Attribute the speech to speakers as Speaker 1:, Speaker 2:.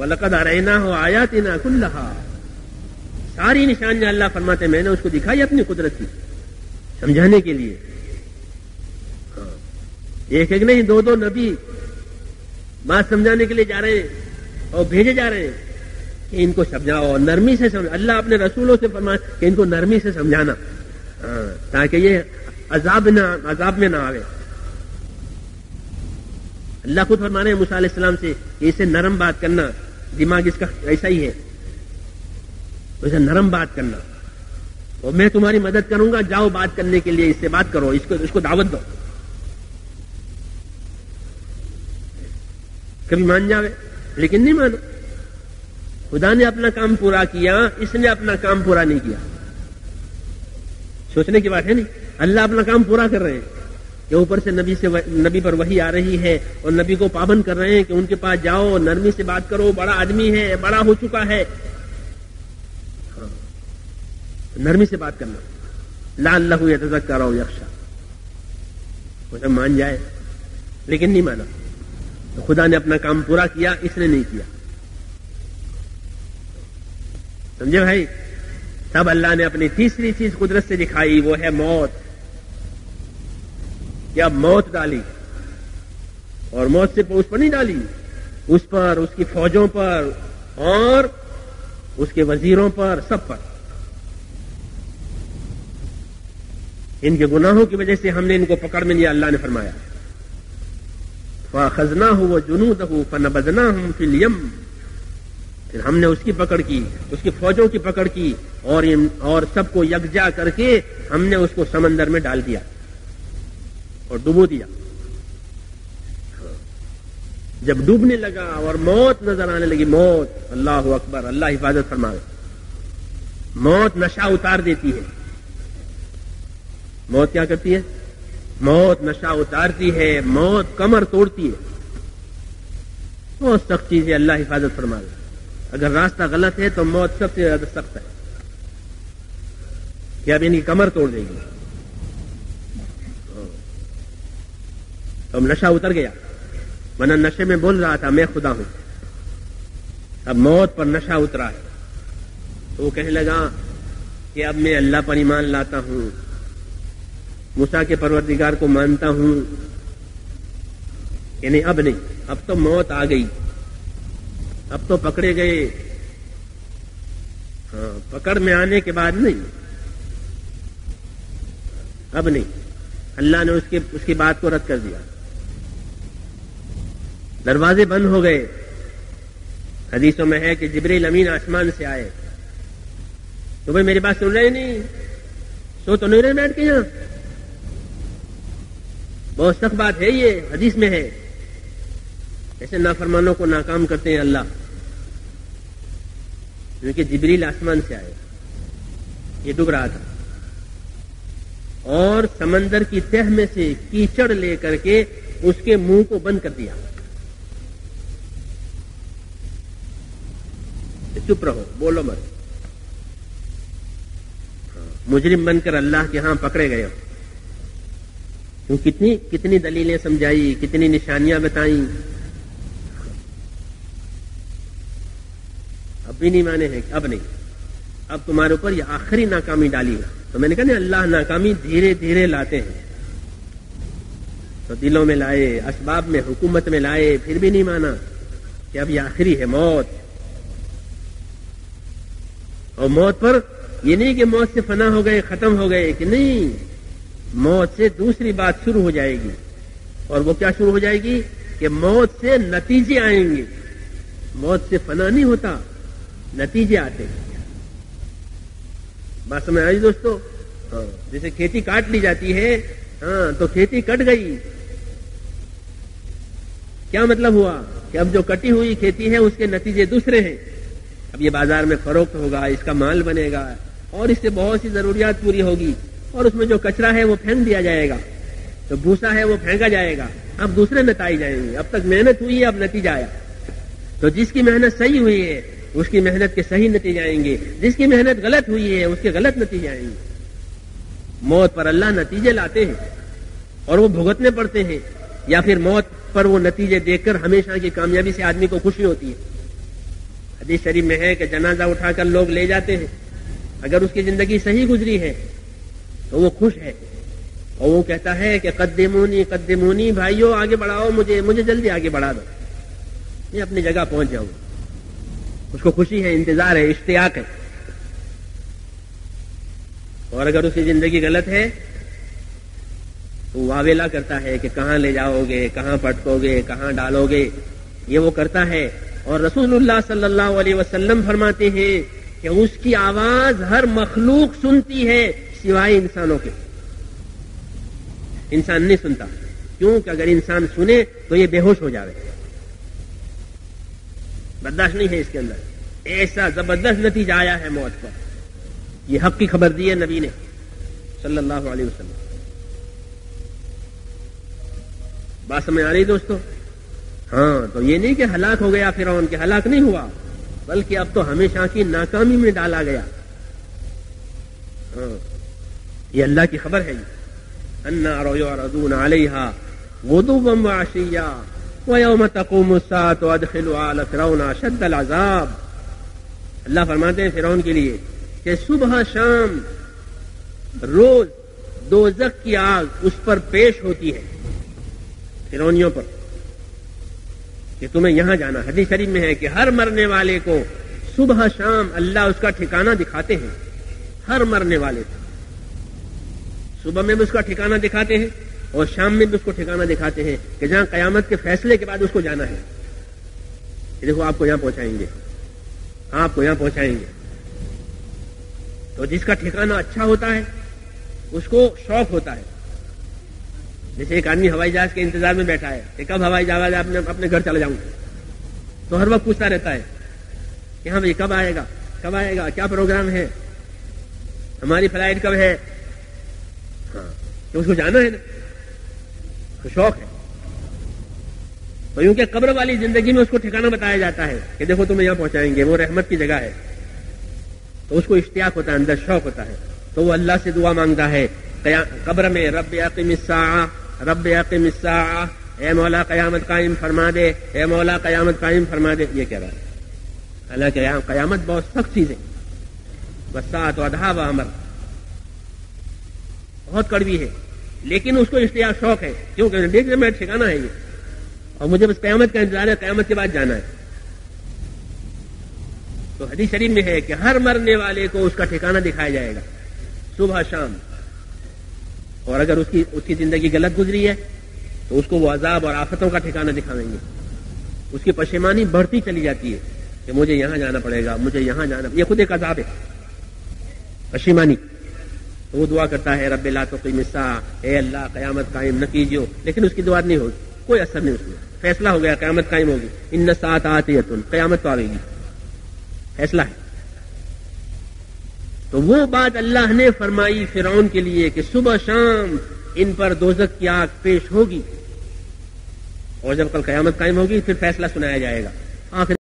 Speaker 1: وَلَقَدْ أَرَيْنَاهُ آيَاتِنَا كُلَّهَا، ساری نشانیاں اللہ فرماتے ہیں میں نے اس کو دکھائی اپنی قدرت کی سمجھانے کے لیے. ایک ایک نہیں، دو دو نبی بات سمجھانے کے لیے جا رہے ہیں اور بھیجے جا رہے ہیں کہ ان کو سمجھاؤ، نرمی سے سمجھا. اللہ اپنے رسولوں سے فرمایا کہ ان کو نرمی سے سمجھانا تاکہ یہ عذاب میں نہ آئے. اللہ خود فرما رہے ہیں موسیٰ علیہ السلام سے کہ اسے نرم بات کرنا، دماغ اس کا ایسا ہی ہے، اسے نرم بات کرنا اور میں تمہاری مدد کروں گا، جاؤ بات کرنے کے لیے، اس سے بات کرو، اس کو دعوت دو. کبھی مان جاوے لیکن نہیں مانا. خدا نے اپنا کام پورا کیا، اس نے اپنا کام پورا نہیں کیا. سوچنے کی بات ہے نہیں. اللہ اپنا کام پورا کر رہے ہیں کہ اوپر سے نبی پر وحی آ رہی ہے اور نبی کو پابند کر رہے ہیں کہ ان کے پاس جاؤ، نرمی سے بات کرو، بڑا آدمی ہے، بڑا ہو چکا ہے، نرمی سے بات کرنا. لعلہ یتذکر او یخشی، وہ مان جائے لیکن نہیں مانا. تو خدا نے اپنا کام پورا کیا، اس نے نہیں کیا. سمجھے بھائی؟ تب اللہ نے اپنی تیسری چیز قدرت سے دکھائی، وہ ہے موت. کیا موت ڈالی، اور موت سے اس پر نہیں ڈالی، اس پر، اس کی فوجوں پر اور اس کے وزیروں پر، سب پر. ان کے گناہوں کی وجہ سے ہم نے ان کو پکڑ میں لیا. اللہ نے فرمایا فَأَخَذْنَاهُ وَجُنُودَهُ فَنَبَذْنَاهُمْ فِي الْيَمِّ، پھر ہم نے اس کی پکڑ کی، اس کی فوجوں کی پکڑ کی اور سب کو یکجا کر کے ہم نے اس کو سمندر میں ڈال دیا اور ڈبو دیا. جب ڈوبنے لگا اور موت نظر آنے لگی، موت، اللہ اکبر، اللہ حفاظت فرمائے. موت نشہ اتار دیتی ہے. موت کیا کرتی ہے؟ موت نشہ اتارتی ہے، موت کمر توڑتی ہے. بہت سخت چیز ہے، اللہ حفاظت فرمائے. اگر راستہ غلط ہے تو موت سب سے زیادہ سخت ہے کہ اب ان کی کمر توڑ دے گی. اب نشہ اتر گیا، ورنہ نشے میں بول رہا تھا میں خدا ہوں. اب موت پر نشہ اترا ہے تو وہ کہنے لگا کہ اب میں اللہ پر ایمان لاتا ہوں، موسیٰ کے پروردگار کو مانتا ہوں. یعنی اب نہیں، اب تو موت آ گئی، اب تو پکڑے گئے. ہاں، پکڑ میں آنے کے بعد نہیں، اب نہیں. اللہ نے اس کی بات کو رد کر دیا. دروازے بند ہو گئے. حدیثوں میں ہے کہ جبریل امین آسمان سے آئے تو بھائی میری بات سن رہے نہیں، سو تو نہیں رہے بیٹھ کے یہاں. بہت سخت بات ہے، یہ حدیث میں ہے. ایسے نافرمانوں کو ناکام کرتے ہیں اللہ، کیونکہ جبریل آسمان سے آئے. یہ ڈوب رہا تھا اور سمندر کی تہ میں سے کیچڑ لے کر کے اس کے منہ کو بند کر دیا. چپ رہو، بولو مت. مجرم بن کر اللہ کے ہاں پکڑے گئے. کتنی دلیلیں سمجھائی، کتنی نشانیاں بتائیں، اب بھی نہیں مانے ہیں. اب نہیں، اب تمہارے اوپر یہ آخری ناکامی ڈالی ہے. تو میں نے کہا نا اللہ ناکامی دھیرے دھیرے لاتے ہیں. تو دلوں میں لائے، اسباب میں، حکومت میں لائے، پھر بھی نہیں مانا کہ اب یہ آخری ہے موت. اور موت پر یہ نہیں کہ موت سے فنا ہو گئے، ختم ہو گئے، کہ نہیں، موت سے دوسری بات شروع ہو جائے گی. اور وہ کیا شروع ہو جائے گی کہ موت سے نتیجے آئیں گے. موت سے فنا نہیں ہوتا، نتیجے آتے ہیں. بات سمجھ آئی دوستو؟ ہاں، جیسے کھیتی کاٹ لی جاتی ہے، ہاں تو کھیتی کٹ گئی. کیا مطلب ہوا کہ اب جو کٹی ہوئی کھیتی ہے اس کے نتیجے دوسرے ہیں. اب یہ بازار میں فروخت ہوگا، اس کا مال بنے گا اور اس سے بہت سی ضروریات پوری ہوگی. اور اس میں جو کچرا ہے وہ پھینک دیا جائے گا، جو بھوسا ہے وہ پھینکا جائے گا. اب دوسرے نتائج آئیں گے. اب تک محنت ہوئی ہے، اب نتیجہ آیا. تو جس کی محنت صحیح ہوئی ہے اس کی محنت کے صحیح نتیجے آئیں گے، جس کی محنت غلط ہوئی ہے اس کے غلط نتیجے آئیں گے. موت پر اللہ نتیجے لاتے ہیں اور وہ بھگتنے پڑتے ہیں، یا پھر موت پر وہ نتیجے دیکھ کر ہمیشہ کی کامیابی سے آدمی کو خوشی ہوتی ہے. حدیث شریف میں ہے کہ جنازہ اٹھا کر لوگ لے جاتے ہیں، اگر اس کی زندگی صحیح گزری ہے تو وہ خوش ہے اور وہ کہتا ہے کہ قدمونی قدمونی، بھائیو آگے بڑھاؤ، مجھے جلدی آگے بڑھا دو، میں اپنی جگہ پہنچ جاؤں. اس کو خوشی ہے، انتظار ہے، اشتیاق ہے. اور اگر اس کی زندگی غلط ہے تو واویلا کرتا ہے کہ کہاں لے جاؤ گے، کہاں پٹکو گے، کہاں ڈالو گے، یہ وہ کرتا ہے. اور رسول اللہ صلی اللہ علیہ وسلم فرماتے ہیں کہ اس کی آواز ہر مخلوق سنتی ہے سوائے انسانوں کے. انسان نہیں سنتا، کیوں کہ اگر انسان سنے تو یہ بے ہوش ہو جائے، برداشت نہیں ہے اس کے اندر. ایسا زبردست نتیجہ آیا ہے موت پر. یہ حق کی خبر دی ہے نبی نے صلی اللہ علیہ وسلم. بات سمجھ آ رہی دوستو؟ ہاں، تو یہ نہیں کہ ہلاک ہو گیا فرعون، کہ ہلاک نہیں ہوا، بلکہ اب تو ہمیشہ کی ناکامی میں ڈالا گیا. ہاں، یہ اللہ کی خبر ہے. النار يعرضون عليها غدوا وعشيا ويوم تقوم الساعة ادخلوا آل فرعون اشد العذاب. اللہ فرماتے ہیں فرعون کے لیے کہ صبح شام روز دوزخ کی آگ اس پر پیش ہوتی ہے، فرعونیوں پر، کہ تمہیں یہاں جانا. حدیث شریف میں ہے کہ ہر مرنے والے کو صبح شام اللہ اس کا ٹھکانہ دکھاتے ہیں. ہر مرنے والے کو صبح میں بھی اس کا ٹھکانہ دکھاتے ہیں اور شام میں بھی اس کو ٹھکانہ دکھاتے ہیں کہ جہاں قیامت کے فیصلے کے بعد اس کو جانا ہے. یہ دیکھو آپ کو یہاں پہنچائیں گے، آپ کو یہاں پہنچائیں گے. تو جس کا ٹھکانہ اچھا ہوتا ہے اس کو شوق ہوتا ہے. جیسے ایک آدمی ہوائی جہاز کے انتظار میں بیٹھا ہے کہ کب ہوائی جہاز اپنے گھر چلا جاؤں، تو ہر وقت پوچھتا رہتا ہے کہ ہاں بھائی کب آئے گا، کب آئے گا، کیا پروگرام ہے، ہماری فلائٹ کب ہے. ہاں، تو اس کو جانا ہے نا، تو شوق ہے. تو یوں کہ قبر والی زندگی میں اس کو ٹھکانہ بتایا جاتا ہے کہ دیکھو تمہیں یہاں پہنچائیں گے، وہ رحمت کی جگہ ہے. تو اس کو اشتیاق ہوتا ہے، اندر شوق ہوتا ہے. تو وہ اللہ سے دعا مانگتا ہے قبر میں، رب اقم الساعہ، رب اقم الساعہ، اے مولا قیامت قائم فرما دے، اے مولا قیامت قائم فرما دے. یہ کہہ رہا ہے. حالانکہ قیامت بہت سخت چیز ہے، والساعۃ ادھیٰ وامر، بہت کڑوی ہے، لیکن اس کو اشتیاق شوق ہے. کیونکہ دیکھ لیں میں ٹھکانا ہے یہ، اور مجھے بس قیامت کا انتظار ہے، قیامت کے بعد جانا ہے. تو حدیث شریف میں ہے کہ ہر مرنے والے کو اس کا ٹھکانہ دکھایا جائے گا صبح شام. اور اگر اس کی زندگی غلط گزری ہے تو اس کو وہ عذاب اور آفتوں کا ٹھکانہ دکھائیں گے. اس کی پشیمانی بڑھتی چلی جاتی ہے کہ مجھے یہاں جانا پڑے گا، مجھے یہاں جانا. یہ خود ایک عذاب ہے، پشیمانی. تو وہ دعا کرتا ہے رب لا تقیم الساعہ، اے اللہ قیامت قائم نہ کیجیو. لیکن اس کی دعا نہیں ہوگی، کوئی اثر نہیں اس میں. فیصلہ ہو گیا، قیامت قائم ہوگی. ان الساعۃ آتیۃ، قیامت تو آئے گی، فیصلہ ہے. تو وہ بات اللہ نے فرمائی فرعون کے لیے کہ صبح شام ان پر دوزخ کی آگ پیش ہوگی، اور جب کل قیامت قائم ہوگی پھر فیصلہ سنایا جائے گا. آخر